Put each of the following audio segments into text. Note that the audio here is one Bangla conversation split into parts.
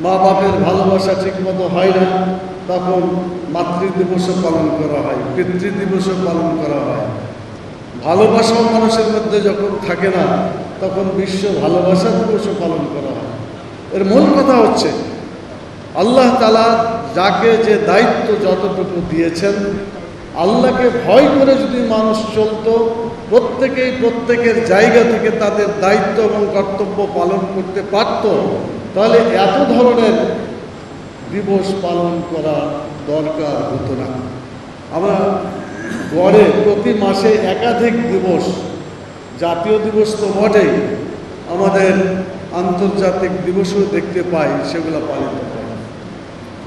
মা বাপের ভালোবাসা ঠিকমতো হয় না, তখন মাতৃদিবসও পালন করা হয়, পিতৃদিবসও পালন করা হয়। ভালোবাসাও মানুষের মধ্যে যখন থাকে না, তখন বিশ্ব ভালোবাসা দিবসও পালন করা হয়। এর মূল কথা হচ্ছে আল্লাহ তাআলা যাকে যে দায়িত্ব যতটুকু দিয়েছেন, আল্লাহকে ভয় করে যদি মানুষ চলতো, প্রত্যেকেই প্রত্যেকের জায়গা থেকে তাদের দায়িত্ব এবং কর্তব্য পালন করতে পারত, তাহলে এত ধরনের দিবস পালন করা দরকার হতো না। আমরা গড়ে প্রতি মাসে একাধিক দিবস, জাতীয় দিবস তো বটেই, আমাদের আন্তর্জাতিক দিবসও দেখতে পাই, সেগুলো পালিত হয়।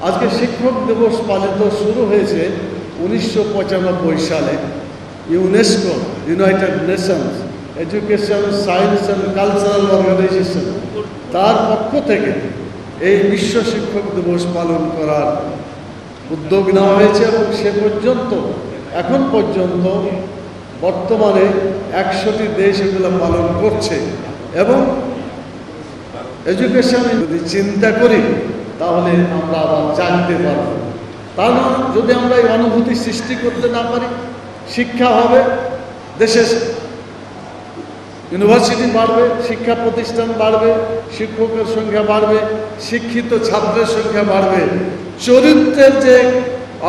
আজকে শিক্ষক দিবস পালিত শুরু হয়েছে 1995 সালে। UNESCO, United Nations Education, Science and Cultural Organisation, তার পক্ষ থেকে এই বিশ্ব শিক্ষক দিবস পালন করার উদ্যোগ নেওয়া হয়েছে এবং সে পর্যন্ত এখন পর্যন্ত বর্তমানে 100টি দেশ এগুলো পালন করছে। এবং এডুকেশনে যদি চিন্তা করি, তাহলে আমরা আবার জানতে পারব। তার যদি আমরা এই অনুভূতি সৃষ্টি করতে না পারি, শিক্ষা হবে, দেশের ইউনিভার্সিটি বাড়বে, শিক্ষা প্রতিষ্ঠান বাড়বে, শিক্ষকের সংখ্যা বাড়বে, শিক্ষিত ছাত্রের সংখ্যা বাড়বে। চরিত্রের যে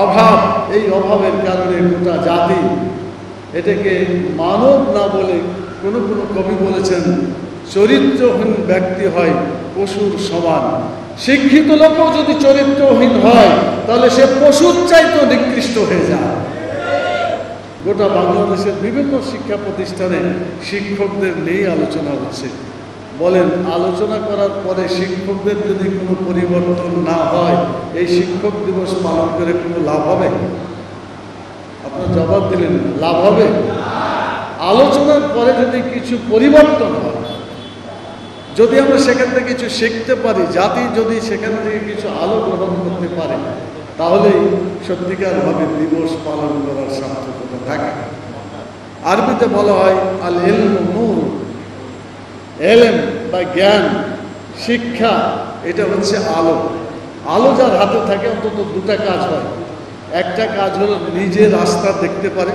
অভাব, এই অভাবের কারণে গোটা জাতি এটাকে মানব না বলে, কোনো কোনো কবি বলেছেন চরিত্রহীন ব্যক্তি হয় পশুর সমান। শিক্ষিত লোকও যদি চরিত্রহীন হয়, তাহলে সে পশুর চাইতেও নিকৃষ্ট হয়ে যায়। গোটা বাংলাদেশের বিভিন্ন শিক্ষা প্রতিষ্ঠানে শিক্ষকদের নিয়ে আলোচনা হচ্ছে। বলেন, আলোচনা করার পরে শিক্ষকদের যদি কোনো পরিবর্তন না হয়, এই শিক্ষক দিবস পালন করে কোনো লাভ হবে? আপনার জবাব দিলেন, লাভ হবে? আলোচনার পরে যদি কিছু পরিবর্তন হয়, যদি আমরা সেখান থেকে কিছু শিখতে পারি, জাতি যদি সেখান থেকে কিছু আলো গ্রহণ করতে পারে, তাহলেই সত্যিকারভাবে দিবস পালন করার সার্থকতা থাকে। আরবিতে বলা হয় আল ইলমু নূর, এলেম বা জ্ঞান, শিক্ষা, এটা হচ্ছে আলো। আলো যার হাতে থাকে, অন্তত দুটা কাজ হয়। একটা কাজ হলো নিজে রাস্তা দেখতে পারে।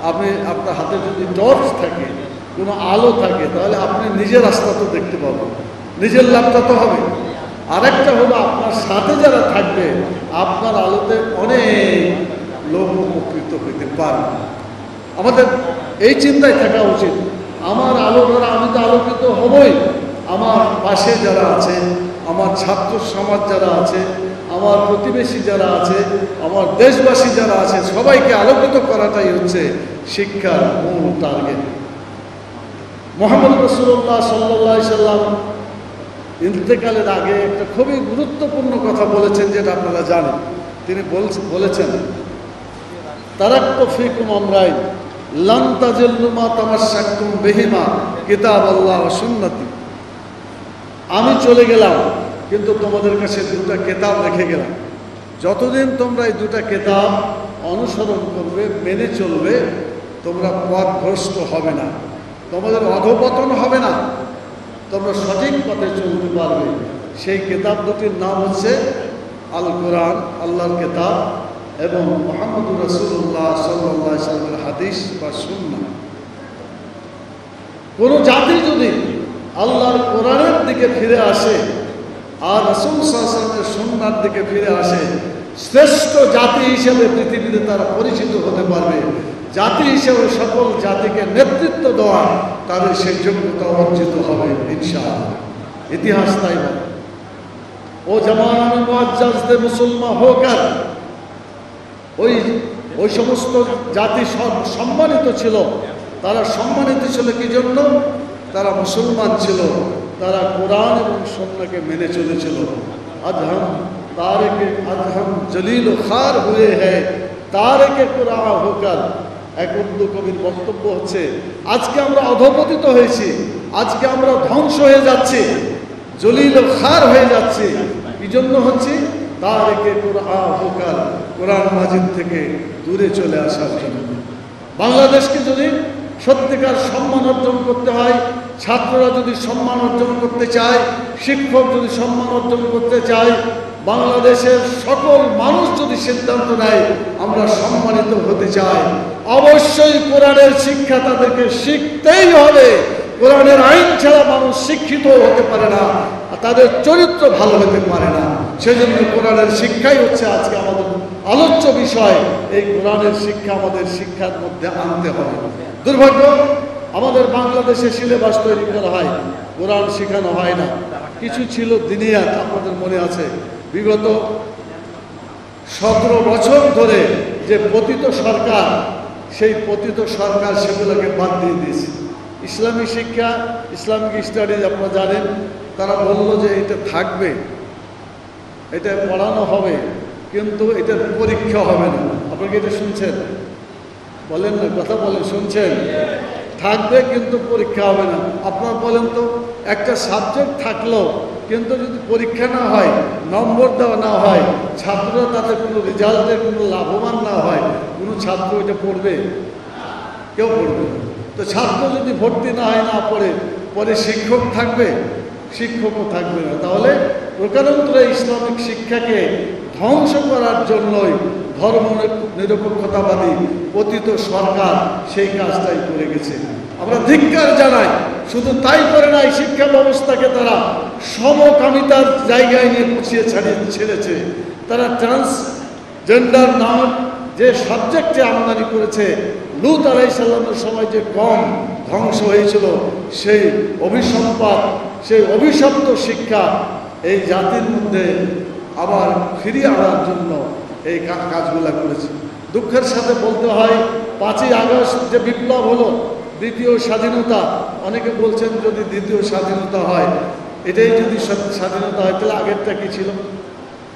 আপনি, আপনার হাতে যদি টর্চ থাকে, কোনো আলো থাকে, তাহলে আপনি নিজের রাস্তা তো দেখতে পাবেন, নিজের লাভটা তো হবে। আরেকটা হলো আপনার সাথে যারা থাকবে, আপনার আলোতে অনেক লোক উপকৃত হইতে পারে। আমাদের এই চিন্তায় থাকা উচিত, আমার আলো দ্বারা আমি তো আলোকিত হবই, আমার পাশে যারা আছে, আমার ছাত্র সমাজ যারা আছে, আমার প্রতিবেশী যারা আছে, আমার দেশবাসী যারা আছে, সবাইকে আলোকিত করাটাই হচ্ছে শিক্ষার মূল টার্গেট। মুহাম্মদ রাসূলুল্লাহ সাল্লাল্লাহু আলাইহি সাল্লাম ইন্তেকালের আগে একটা খুবই গুরুত্বপূর্ণ কথা বলেছেন, যেটা আপনারা জানেন। তিনি বলেছেন, তারাক্তু ফীকুম আমরাইন লান তাজিল্লু মা তামাসসাকতুম বিহিমা কিতাবাল্লাহ ওয়া সুন্নতি। আমি চলে গেলাম, কিন্তু তোমাদের কাছে দুটা কিতাব রেখে গেলাম। যতদিন তোমরা এই দুটা কিতাব অনুসরণ করবে, মেনে চলবে, তোমরা পথভ্রষ্ট হবে না, তোমাদের অধঃপতন হবে না, তোমরা সঠিক পথে চলতে পারবে। সেই কিতাব দুটির নাম হচ্ছে আল কোরআন, আল্লাহর কিতাব, এবং মুহাম্মদুর রাসূলুল্লাহ সাল্লাল্লাহু আলাইহি ওয়াসাল্লামের হাদিস বা সুন্নাহ। কোন জাতি যদি আল্লাহর কোরআনের দিকে ফিরে আসে আর রাসূল সাল্লাল্লাহু আলাইহি ওয়াসাল্লামের সুন্নাহর দিকে ফিরে আসে, শ্রেষ্ঠ জাতি হিসেবে পৃথিবীতে তারা পরিচিত হতে পারবে। জাতি হিসেবে সকল জাতিকে নেতৃত্ব দেওয়া, তাদের সেই যোগ্যতা অর্জিত হবে ইনশাআল্লাহ। ইতিহাস তাই বলে। ও জামান মুআজ্জাজদে মুসলমান হোকার, ওই সমস্ত জাতি সম্মানিত ছিল। তারা সম্মানিত ছিল কি জন্য? তারা মুসলমান ছিল, তারা কোরআন এবং সুন্নাহকে মেনে চলেছিল। আজহাম তারেকে আজহাম জলিল খার হুয়ে হ্যায় তারেকে কোরআন হোকার। এক উর্দু কবির বক্তব্য হচ্ছে, আজকে আমরা অধঃপতিত হয়েছি, আজকে আমরা ধ্বংস হয়ে যাচ্ছি, জলিল খার হয়ে যাচ্ছি। কি জন্য হচ্ছে? তারেকে কোরআন হোকার, কোরআন মাজিদ থেকে দূরে চলে আসার জন্য। বাংলাদেশকে যদি সত্যিকার সম্মান অর্জন করতে হয়। ছাত্ররা যদি সম্মান অর্জন করতে চায়, শিক্ষক যদি সম্মান অর্জন করতে চায়, বাংলাদেশের সকল মানুষ যদি সিদ্ধান্ত নেয় আমরা সম্মানিত হতে চাই, অবশ্যই কোরআনের শিক্ষা তাদেরকে শিখতেই হবে। কোরআনের আইন ছাড়া মানুষ শিক্ষিত হতে পারে না, তাদের চরিত্র ভালো হতে পারে না। সেজন্য কোরআনের শিক্ষাই হচ্ছে আজকে আমাদের আলোচ্য বিষয়। এই কোরআনের শিক্ষা আমাদের শিক্ষার মধ্যে আনতে হবে। দুর্ভাগ্য, আমাদের বাংলাদেশে সিলেবাস তৈরি করা হয়, কোরআন শেখানো হয় না। কিছু ছিল দিনিয়াত, আপনাদের মনে আছে, বিগত 17 বছর ধরে যে পতিত সরকার, সেই পতিত সরকার সেগুলোকে বাদ দিয়ে দিয়েছে। ইসলামী শিক্ষা, ইসলামিক স্টাডিজ আপনারা জানেন, তারা বলল যে এটা থাকবে, এটা পড়ানো হবে, কিন্তু এটার পরীক্ষা হবে না। আপনাকে এটা শুনছেন? বলেন না, কথা বলেন, শুনছেন? থাকবে কিন্তু পরীক্ষা হবে না। আপনারা বলেন তো, একটা সাবজেক্ট থাকলো কিন্তু যদি পরীক্ষা না হয়, নম্বর দেওয়া না হয়, ছাত্ররা তাতে কোনো রেজাল্টের কোনো লাভবান না হয়, কোনো ছাত্র এটা পড়বে? কেউ পড়বে না। তো ছাত্র যদি ভর্তি না হয়, না পড়ে, পরে শিক্ষক থাকবে? শিক্ষকও থাকবে না। তাহলে প্রকারান্তরে ইসলামিক শিক্ষাকে ধ্বংস করার জন্যই ধর্ম নিরপেক্ষতাবাদী পতিত সরকার সেই কাজটাই করে গেছে। আমরা ধিক্কার জানাই। শুধু তাই করে নাই, শিক্ষা ব্যবস্থাকে তারা সমকামিতার জায়গায় নিয়ে পুছিয়ে ছেড়েছে। তারা ট্রান্সজেন্ডার নাম যে সাবজেক্টে আমদানি করেছে, লূত আলাইহিস সালামের সময় যে কম ধ্বংস হয়েছিল, সেই অভিসম্পাত, সেই অভিশপ্ত শিক্ষা এই জাতির মধ্যে আবার ফিরিয়ে আনার জন্য এই কাজগুলো করেছে। দুঃখের সাথে বলতে হয়, 5ই আগস্ট যে বিপ্লব হলো, দ্বিতীয় স্বাধীনতা, অনেকে বলছেন যদি দ্বিতীয় স্বাধীনতা হয়, এটাই যদি স্বাধীনতা হয় তাহলে আগেরটা কি ছিল?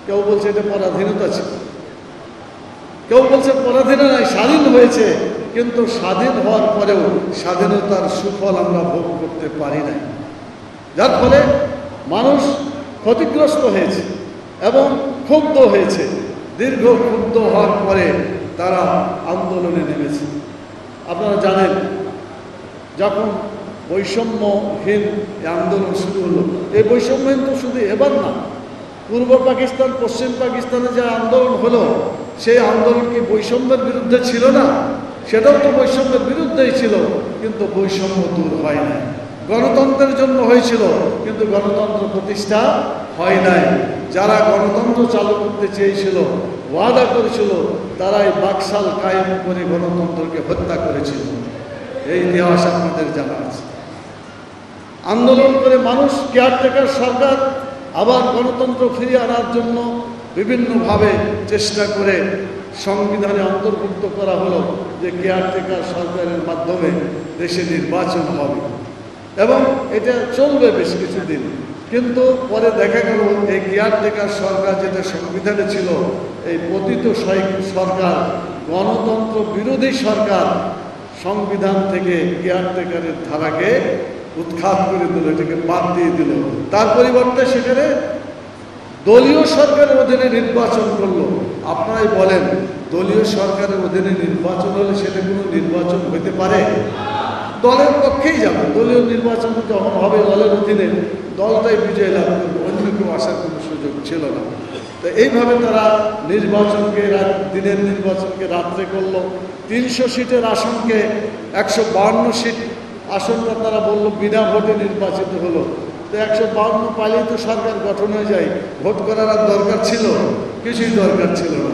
কেউ বলছে এটা পরাধীনতা ছিল, কেউ বলছে পরাধীন নয়, স্বাধীন হয়েছে, কিন্তু স্বাধীন হওয়ার পরেও স্বাধীনতার সুফল আমরা ভোগ করতে পারি নাই, যার ফলে মানুষ ক্ষতিগ্রস্ত হয়েছে এবং ক্ষুব্ধ হয়েছে। দীর্ঘ ক্ষুব্ধ হওয়ার পরে তারা আন্দোলনে নেমেছে। আপনারা জানেন, যখন বৈষম্যহীন আন্দোলন শুরু হলো, এই বৈষম্যহীন তো শুধু এবার না, পূর্ব পাকিস্তান পশ্চিম পাকিস্তানে যে আন্দোলন হলো, সেই আন্দোলন কি বৈষম্যের বিরুদ্ধে ছিল না? সেটাও তো বৈষম্যের বিরুদ্ধেই ছিল, কিন্তু বৈষম্য দূর হয় নাই। গণতন্ত্রের জন্য হয়েছিল, কিন্তু গণতন্ত্র প্রতিষ্ঠা হয় নাই। যারা গণতন্ত্র চালু করতে চেয়েছিল, ওয়াদা করেছিল, তারাই বাকশাল কায়েম করে গণতন্ত্রকে হত্যা করেছিল। এই ইতিহাস আপনাদের জানা আছে। আন্দোলন করে মানুষ কেয়ারটেকার সরকার আবার গণতন্ত্র ফিরিয়ে আনার জন্য বিভিন্নভাবে চেষ্টা করে সংবিধানে অন্তর্ভুক্ত করা হলো যে কেয়ারটেকার সরকারের মাধ্যমে দেশে নির্বাচন হবে এবং এটা চলবে বেশ কিছুদিন। কিন্তু পরে দেখা গেল এই কেয়ারটেকার সরকার যেটা সংবিধানে ছিল, এই পতিত সরকার, গণতন্ত্র বিরোধী সরকার, সংবিধান থেকে কেয়ারটেকারের ধারাকে উৎখাত করে দিল, এটাকে বাদ দিয়ে দিল। তার পরিবর্তে সেখানে দলীয় সরকারের অধীনে নির্বাচন করলো। আপনারাই বলেন, দলীয় সরকারের অধীনে নির্বাচন হলে সেটা কোনো নির্বাচন হতে পারে? দলের পক্ষেই যাবে। দলীয় নির্বাচন যখন হবে দলের অধীনে, দলটাই বিজয় লাভ করবে, অন্য কেউ আসার কোনো সুযোগ ছিল না। তো এইভাবে তারা নির্বাচনকে, দিনের নির্বাচনকে রাত্রে করলো। 300 সিটের আসনকে 152 সিট আসনটা তারা বলল বিনা ভোটে নির্বাচিত হলো। তো 152 পাইলেই তো সরকার গঠন হয়ে যায়, ভোট করার আর দরকার ছিল? কিছুই দরকার ছিল না।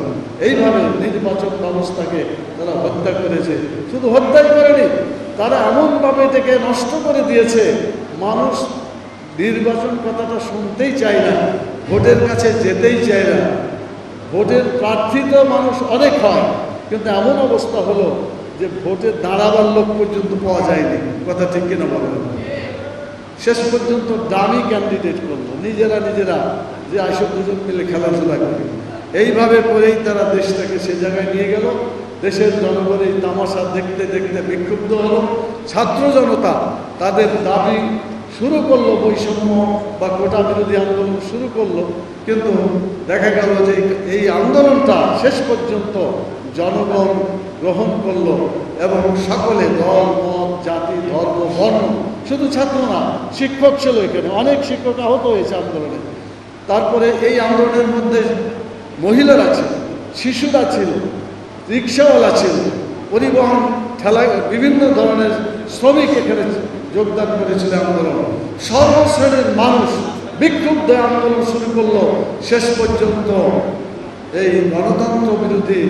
এইভাবে নির্বাচন ব্যবস্থাকে তারা হত্যা করেছে। শুধু হত্যাই করেনি, তারা এমনভাবে এটাকে নষ্ট করে দিয়েছে, মানুষ নির্বাচন কথাটা শুনতেই চায় না, ভোটের কাছে যেতেই চায় না। ভোটের প্রার্থী তো মানুষ অনেক হয়, কিন্তু এমন অবস্থা হলো যে ভোটে দাঁড়াবার লোক পর্যন্ত পাওয়া যায়নি। কথা ঠিক কিনা বলেন? শেষ পর্যন্ত দামি ক্যান্ডিডেট করলো, নিজেরা যে আসো দুজন মিলে খেলাধুলা করে। এইভাবে করেই তারা দেশটাকে সে জায়গায় নিয়ে গেল। দেশের জনগণ এই তামাশা দেখতে দেখতে বিক্ষুব্ধ হলো। ছাত্র জনতা তাদের দাবি শুরু করলো, বৈষম্য বা কোটা বিরোধী আন্দোলন শুরু করলো। কিন্তু দেখা গেল যে এই আন্দোলনটা শেষ পর্যন্ত জনগণ গ্রহণ করলো এবং সকলে দল মত জাতি ধর্ম বর্ণ, শুধু ছাত্র না শিক্ষক ছিল, এখানে অনেক শিক্ষক আহত হয়েছে আন্দোলনে। তারপরে এই আন্দোলনের মধ্যে মহিলারা ছিল, শিশুরা ছিল, রিক্সাওয়ালা ছিল, পরিবহন ঠেলা, বিভিন্ন ধরনের শ্রমিক এখানে যোগদান করেছিল আন্দোলন। সর্বশ্রেণীর মানুষ বিক্ষুব্ধ আন্দোলন শুরু করলো। শেষ পর্যন্ত এই গণতন্ত্র বিরোধী,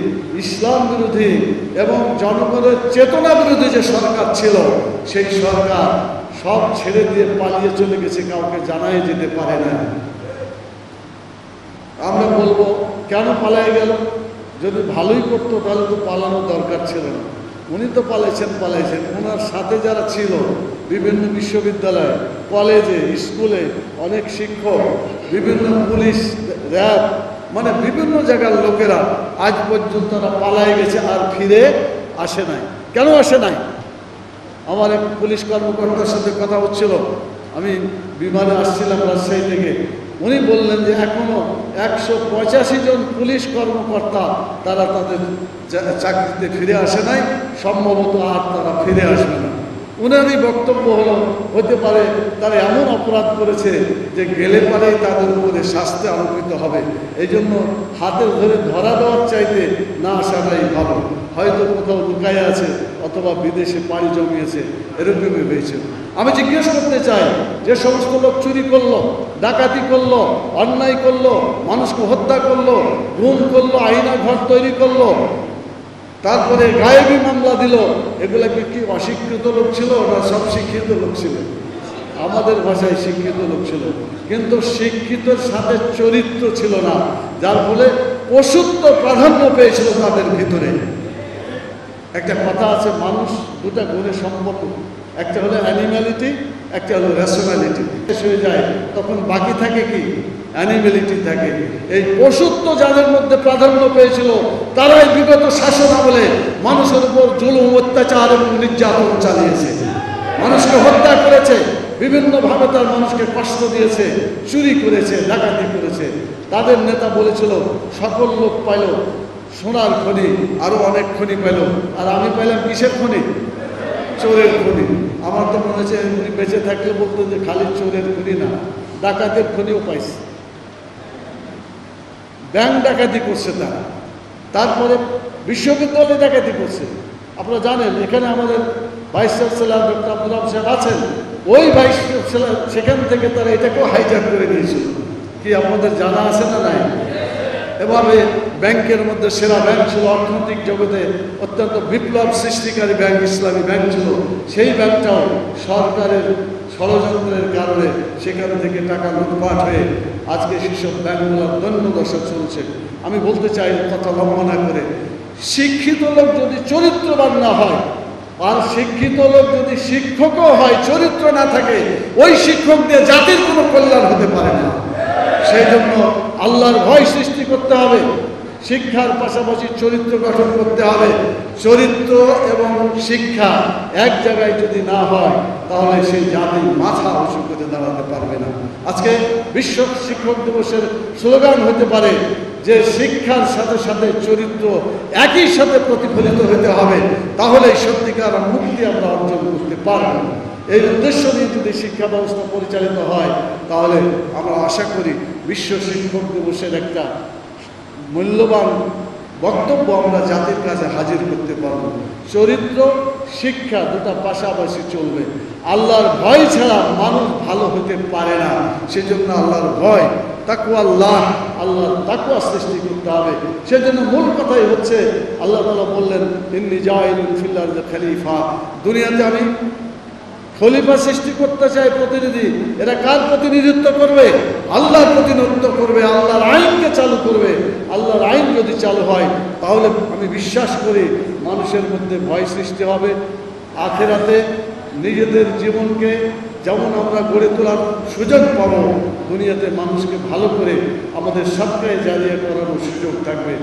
ইসলাম বিরোধী এবং জনগণের চেতনা বিরোধী যে সরকার ছিল, সেই সরকার সব ছেড়ে দিয়ে পালিয়ে চলে গেছে, কাউকে জানাই যেতে পারে না। আমরা বলবো কেন পালিয়ে গেল? যদি ভালোই করতো তাহলে তো পালানোর দরকার ছিল না। উনি তো পালাইছেন। ওনার সাথে যারা ছিল বিভিন্ন বিশ্ববিদ্যালয়ে, কলেজে, স্কুলে অনেক শিক্ষক, বিভিন্ন পুলিশ, র্যাব, মানে বিভিন্ন জায়গার লোকেরা আজ পর্যন্ত তারা পালাই গেছে, আর ফিরে আসে নাই। কেন আসে নাই? আমার এক পুলিশ কর্মকর্তার সাথে কথা হচ্ছিল, আমি বিমানে আসছিলাম রাজশাহী থেকে। উনি বললেন যে এখনো 185 জন পুলিশ কর্মকর্তা তারা তাদের চাকরিতে ফিরে আসে নাই, সম্ভবত আর তারা ফিরে আসবে না। উনারই বক্তব্য হলো, হতে পারে তারা এমন অপরাধ করেছে যে গেলে পারেই তাদের উপরে শাস্তি আরোপিত হবে, এই জন্য হাতে ধরে ধরা দেওয়ার চাইতে না আসাটাই ভালো। হয়তো কোথাও লুকায় আছে অথবা বিদেশে পাড়ি জমিয়েছে, এরকমই হয়েছে। আমি জিজ্ঞেস করতে চাই, যে সমস্ত লোক চুরি করলো, ডাকাতি করলো, অন্যায় করলো, মানুষকে হত্যা করলো, গুম করলো, আইনা ঘর তৈরি করলো, তারপরে গায়েবী মামলা দিল, এগুলোকে কি অশিক্ষিত লোক ছিল না সব শিক্ষিত লোক ছিল? আমাদের ভাষায় শিক্ষিত লোক ছিল, কিন্তু শিক্ষিতর সাথে চরিত্র ছিল না, যার ফলে পশুত্ব প্রাধান্য পেয়েছিল তাদের ভিতরে। একটা কথা আছে, মানুষ দুটা গুণে সম্পন্ন, একটা হলো অ্যানিম্যালিটি, একটা হলো রেশনালিটি। শেষ হয়ে যায় তখন বাকি থাকে কি? অ্যানিম্যালিটি থাকে। এই পশুত্ব যাদের মধ্যে প্রাধান্য পেয়েছিল, তারাই বিগত শাসন আমলে মানুষের উপর জুলুম, অত্যাচার এবং নির্যাতন চালিয়েছে, মানুষকে হত্যা করেছে, বিভিন্নভাবে তার মানুষকে কষ্ট দিয়েছে, চুরি করেছে, ডাকাতি করেছে। তাদের নেতা বলেছিল সকল লোক পাইল সোনার খনি, আরো অনেক খনি পাইল, আর আমি পাইলাম কিসের খনি? চোরের খনি। আমার তো মনে হচ্ছে উনি বেঁচে থাকলে বলতো যে খালি চোরের খনি না, ডাকাতের খনিও পাইছে। ব্যাংক ডাকাতি করছে তারা, তারপরে বিশ্ববিদ্যালয়ে ডাকাতি করছে। আপনারা জানেন এখানে আমাদের vice chancellor doctor Abdul Rahman সাহেব আছেন, ওই ভাইস চ্যান্সেলর সেখান থেকে তারা এটাকেও হাইজ্যাক করে দিয়েছিল। কি আপনাদের জানা আছে না নাই? এভাবে ব্যাংকের মধ্যে সেরা ব্যাংক ছিল, অর্থনৈতিক জগতে অত্যন্ত বিপ্লব সৃষ্টিকারী ব্যাংক, ইসলামী ব্যাংক ছিল। সেই ব্যাংকটাও সরকারের ষড়যন্ত্রের কারণে সেখান থেকে টাকা লুটপাট হয়ে আজকে সেসব ব্যাংকগুলোর দৈন্যদশা চলছে। আমি বলতে চাই, কথা লম্বা না করে, শিক্ষিত লোক যদি চরিত্রবান না হয়, আর শিক্ষিত লোক যদি শিক্ষকও হয়, চরিত্র না থাকে, ওই শিক্ষক দিয়ে জাতির কোনো কল্যাণ হতে পারে না। সেই জন্য আল্লাহর ভয় সৃষ্টি করতে হবে, শিক্ষার পাশাপাশি চরিত্র গঠন করতে হবে। চরিত্র এবং শিক্ষা এক জায়গায় যদি না হয়, তাহলে সেই জাতি মাথা উঁচু করে দাঁড়াতে পারবে না। আজকে বিশ্ব শিক্ষক দিবসের স্লোগান হতে পারে যে শিক্ষার সাথে সাথে চরিত্র একই সাথে প্রতিফলিত হতে হবে, তাহলে সত্যিকার মুক্তি আমরা অর্জন করতে পারব। এই উদ্দেশ্য নিয়ে যদি শিক্ষা ব্যবস্থা পরিচালিত হয়, তাহলে আমরা আশা করি বিশ্ব শিক্ষক দিবসের একটা মূল্যবান বক্তব্য আমরা জাতির কাছে হাজির করতে পারব। চরিত্র শিক্ষা দুটা পাশাপাশি চলবে। আল্লাহর ভয় ছাড়া মানুষ ভালো হতে পারে না। সেজন্য আল্লাহর ভয়, তাকওয়া, আল্লাহর তাকওয়া সৃষ্টি করতে হবে। সেজন্য মূল কথাই হচ্ছে, আল্লাহ তাআলা বললেন, ইন্নী জাইলুন ফিল আরদি খলিফা, দুনিয়াতে আমি খলিফা সৃষ্টি করতে চাই, প্রতিনিধি। এরা কার প্রতিনিধিত্ব করবে? আল্লাহর প্রতিনিধিত্ব করবে, আল্লাহর আইনকে চালু করবে। আল্লাহর আইন যদি চালু হয়, তাহলে আমি বিশ্বাস করি মানুষের মধ্যে ভয় সৃষ্টি হবে। আখিরাতে নিজেদের জীবনকে যেমন আমরা গড়ে তোলার সুযোগ পাব, দুনিয়াতে মানুষকে ভালো করে আমাদের সবটাই জারিয়া করানোর সুযোগ থাকবে।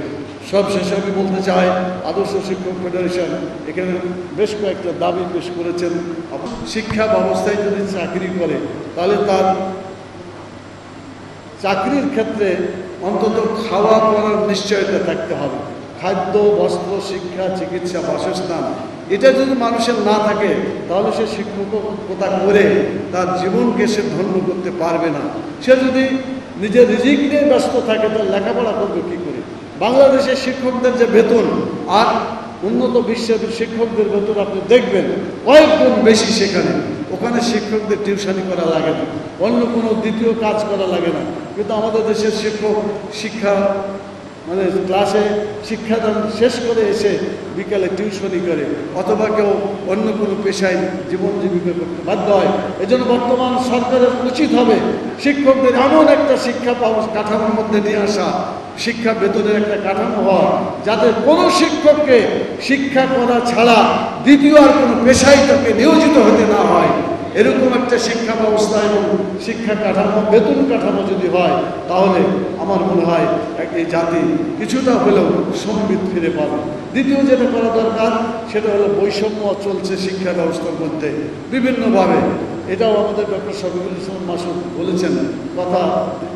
সবশেষে আমি বলতে চাই, আদর্শ শিক্ষক ফেডারেশন এখানে বেশ কয়েকটা দাবি পেশ করেছেন। শিক্ষা ব্যবস্থায় যদি চাকরি করে, তাহলে তার চাকরির ক্ষেত্রে অন্তত খাওয়া পড়ার নিশ্চয়তা থাকতে হবে। খাদ্য, বস্ত্র, শিক্ষা, চিকিৎসা, বাসস্থান, এটা যদি মানুষের না থাকে তাহলে সে শিক্ষকতা করে তার জীবনকে সে ধন্য করতে পারবে না। সে যদি নিজের রিজিক নিয়ে ব্যস্ত থাকে তার লেখাপড়া করবে কী করে? বাংলাদেশের শিক্ষকদের যে বেতন আর উন্নত বিশ্বের শিক্ষকদের বেতন আপনি দেখবেন কয়েক গুণ বেশি। ওখানে শিক্ষকদের টিউশনি করা লাগে না, অন্য কোনো দ্বিতীয় কাজ করা লাগে না। কিন্তু আমাদের দেশের শিক্ষক ক্লাসে শিক্ষাদান শেষ করে এসে বিকালে টিউশনি করে, অথবা কেউ অন্য কোনো পেশায় জীবন জীবিকা করতে বাধ্য হয়। এজন্য বর্তমান সরকারের উচিত হবে শিক্ষকদের এমন একটা শিক্ষা কাঠামোর মধ্যে নিয়ে আসা, শিক্ষা বেতনের একটা কাঠামো হওয়া, যাতে কোনো শিক্ষককে শিক্ষা করা ছাড়া দ্বিতীয় আর কোনো পেশায় তাকে নিয়োজিত হতে না হয়। এরকম একটা শিক্ষা ব্যবস্থা এবং শিক্ষা কাঠামো, বেতন কাঠামো যদি হয়, তাহলে আমার মনে হয় এই জাতি কিছুটা হলেও সম্বিত ফিরে পাবে। দ্বিতীয় যেটা করা দরকার সেটা হলো বৈষম্য চলছে শিক্ষা ব্যবস্থার মধ্যে বিভিন্নভাবে। এটাও আমাদের ডক্টর শফিকুল ইসলাম মাসুদ বলেছেন, কথা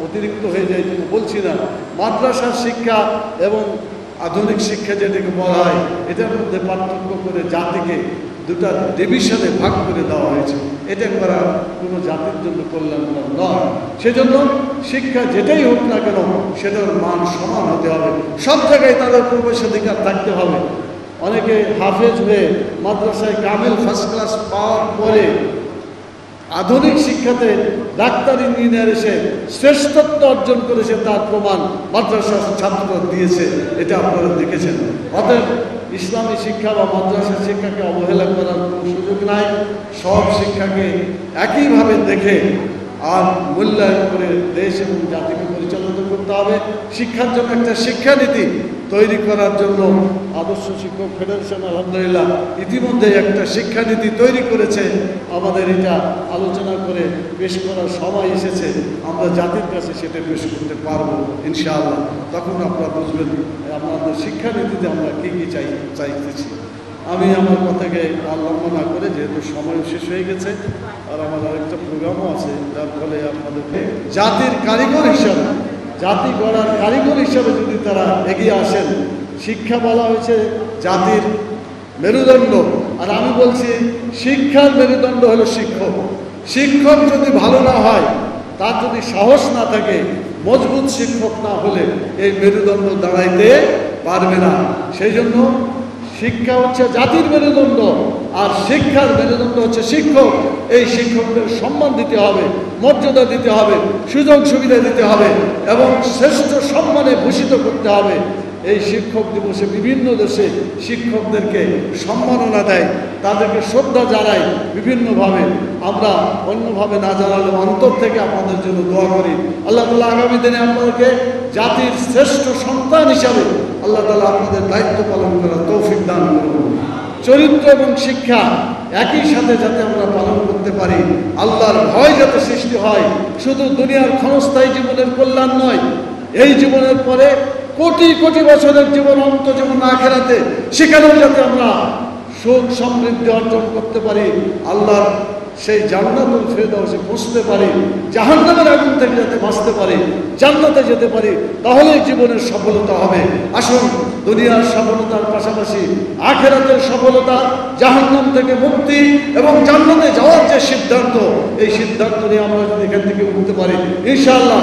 অতিরিক্ত হয়ে যায় কিন্তু বলছি না। মাদ্রাসার শিক্ষা এবং আধুনিক শিক্ষা যেটাকে বলা হয়, এটার মধ্যে পার্থক্য করে জাতিকে দুটা ডিভিশনে ভাগ করে দেওয়া হয়েছে। এটা করা কোনো জাতির জন্য কল্যাণকর নয়। সেজন্য শিক্ষা যেটাই হোক না কেন সেটার মান সমান হতে হবে, সব জায়গায় তাদের প্রবেশাধিকার থাকতে হবে। অনেকে হাফেজ হয়ে মাদ্রাসায় কামিল ফার্স্ট ক্লাস পাওয়ার পরে আধুনিক শিক্ষাতে ডাক্তার, ইঞ্জিনিয়ার এসে শ্রেষ্ঠত্ব অর্জন করেছে, তার প্রমাণ মাদ্রাসার ছাত্ররা দিয়েছে। এটা আপনারা দেখেছেন। অতএব ইসলামী শিক্ষা বা মাদ্রাসার শিক্ষাকে অবহেলা করার কোনো সুযোগ নাই। সব শিক্ষাকে একইভাবে দেখে আর মূল্যায়ন করে দেশ এবং জাতিকে পরিচালিত করতে হবে। শিক্ষার জন্য একটা শিক্ষানীতি তৈরি করার জন্য আদর্শ শিক্ষক ফেডারেশন আলহামদুলিল্লাহ ইতিমধ্যে একটা শিক্ষানীতি তৈরি করেছে। আমাদের এটা আলোচনা করে পেশ করার সময় এসেছে, আমরা জাতির কাছে সেটা পেশ করতে পারবো ইনশাআল্লাহ। তখন আপনারা বুঝবেন আমাদের শিক্ষানীতিতে আমরা কী কী চাইতেছি। আমি আমার কথাকে আর লম্বা না করে, যেহেতু সময় শেষ হয়ে গেছে আর আমার আরেকটা প্রোগ্রামও আছে, যার ফলে আপনাদেরকে জাতির কারিগর হিসাবে, জাতি গড়ার কারিগর হিসাবে যদি তারা এগিয়ে আসেন। শিক্ষা বলা হয়েছে জাতির মেরুদণ্ড, আর আমি বলছি শিক্ষার মেরুদণ্ড হলো শিক্ষক। শিক্ষক যদি ভালো না হয়, তার যদি সাহস না থাকে, মজবুত শিক্ষক না হলে এই মেরুদণ্ড দাঁড়াইতে পারবে না। সেই জন্য শিক্ষা হচ্ছে জাতির মেরুদণ্ড, আর শিক্ষার মেরুদণ্ড হচ্ছে শিক্ষক। এই শিক্ষকদের সম্মান দিতে হবে, মর্যাদা দিতে হবে, সুযোগ সুবিধা দিতে হবে এবং শ্রেষ্ঠ সম্মানে ভূষিত করতে হবে। এই শিক্ষক দিবসে বিভিন্ন দেশে শিক্ষকদেরকে সম্মাননা দেয়, তাদেরকে শ্রদ্ধা জানাই বিভিন্নভাবে। আমরা অন্যভাবে না জানালেও অন্তর থেকে আপনাদের জন্য দোয়া করি। আল্লাহ তাআলা আগামী দিনে আপনাদেরকে জাতির শ্রেষ্ঠ সন্তান হিসাবে আল্লাহ তাআলা আপনাদের দায়িত্ব পালন করার তৌফিক দান করুন। চরিত্র এবং শিক্ষা একই সাথে যাতে আমরা পালন করতে পারি, আল্লাহর ভয় যাতে সৃষ্টি হয়, শুধু দুনিয়ার ক্ষণস্থায়ী জীবনের কল্যাণ নয়, এই জীবনের পরে কোটি কোটি বছরের জীবন, অন্ত জীবন আখিরাতে, সেখানেও যাতে আমরা সুখ সমৃদ্ধি অর্জন করতে পারি, আল্লাহর সেই জান্নাতুল ফেরদাউসে পৌঁছতে পারি, জাহান্নামের আগুন থেকে যাতে বাঁচতে পারি, জান্নাতে যেতে পারি, তাহলেই জীবনের সফলতা হবে। আসুন দুনিয়ার সফলতার পাশাপাশি আখিরাতের সফলতা, জাহান্নাম থেকে মুক্তি এবং জান্নাতে যাওয়ার যে সিদ্ধান্ত, এই সিদ্ধান্ত নিয়ে আমরা যদি এখান থেকে উঠতে পারি, ইনশাআল্লাহ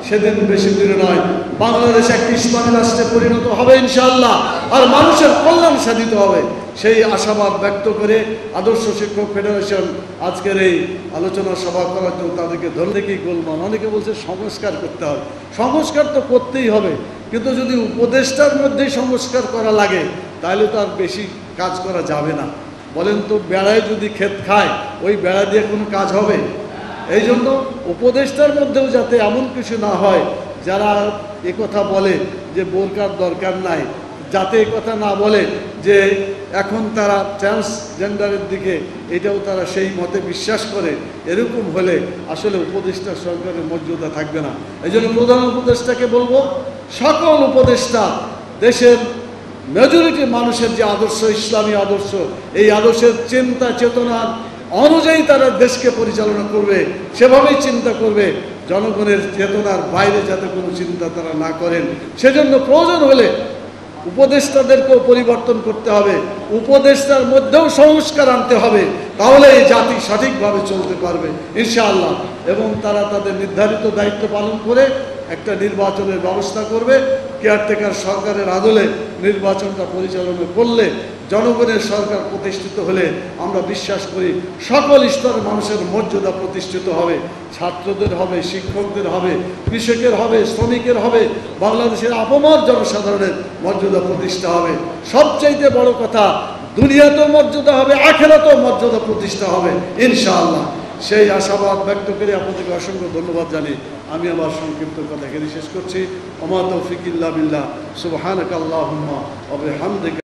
সেদিন বেশি দূরে নয়, বাংলাদেশ একটি ইসলামী রাষ্ট্রে পরিণত হবে ইনশাআল্লাহ, আর মানুষের কল্যাণ সাধিত হবে। সেই আশাবাদ ব্যক্ত করে আদর্শ শিক্ষক ফেডারেশন আজকের এই আলোচনা সভা করার জন্য তাদেরকে ধন্যবাদ। গোলমান অনেকে বলছে সংস্কার করতে হবে, সংস্কার তো করতেই হবে, কিন্তু যদি উপদেষ্টার মধ্যেই সংস্কার করা লাগে তাহলে তো আর বেশি কাজ করা যাবে না। বলেন তো, বেড়ায় যদি ক্ষেত খায়, ওই বেড়া দিয়ে কোনো কাজ হবে? এই জন্য উপদেষ্টার মধ্যেও যাতে এমন কিছু না হয় যারা একথা বলে যে বোরকার দরকার নাই, যাতে কথা না বলে যে এখন তারা ট্রান্সজেন্ডারের দিকে, এটাও তারা সেই মতে বিশ্বাস করে। এরকম হলে আসলে উপদেষ্টা সরকারের মর্যাদা থাকবে না। এই জন্য প্রধান উপদেষ্টাকে বলবো, সকল উপদেষ্টা দেশের মেজরিটি মানুষের যে আদর্শ, ইসলামী আদর্শ, এই আদর্শের চিন্তা চেতনার অনুযায়ী তারা দেশকে পরিচালনা করবে, সেভাবেই চিন্তা করবে। জনগণের চেতনার বাইরে যাতে কোনো চিন্তা তারা না করেন, সেজন্য প্রয়োজন হলে উপদেষ্টাদেরকেও পরিবর্তন করতে হবে, উপদেষ্টার মধ্যেও সংস্কার আনতে হবে, তাহলে এই জাতি সঠিকভাবে চলতে পারবে ইনশাআল্লাহ। এবং তারা তাদের নির্ধারিত দায়িত্ব পালন করে একটা নির্বাচনের ব্যবস্থা করবে। কেয়ারটেকার সরকারের আদলে নির্বাচনটা পরিচালনা করলে, জনগণের সরকার প্রতিষ্ঠিত হলে আমরা বিশ্বাস করি সকল স্তরের মানুষের মর্যাদা প্রতিষ্ঠিত হবে। ছাত্রদের হবে, শিক্ষকদের হবে, কৃষকের হবে, শ্রমিকের হবে, বাংলাদেশের আপামর জনসাধারণের মর্যাদা প্রতিষ্ঠা হবে। সবচাইতে বড় কথা, দুনিয়াতেও মর্যাদা হবে, আখেরাতেও মর্যাদা প্রতিষ্ঠা হবে ইনশাআল্লাহ। সেই আশাবাদ ব্যক্ত করে আপনাদেরকে অসংখ্য ধন্যবাদ জানিয়ে আমি আমার সংক্ষিপ্ত কথা এখানে শেষ করছি। ওমা তৌফিক ইল্লা বিল্লাহ, সুবহানাকা আল্লাহুম্মা ওয়া বিহামদিকা।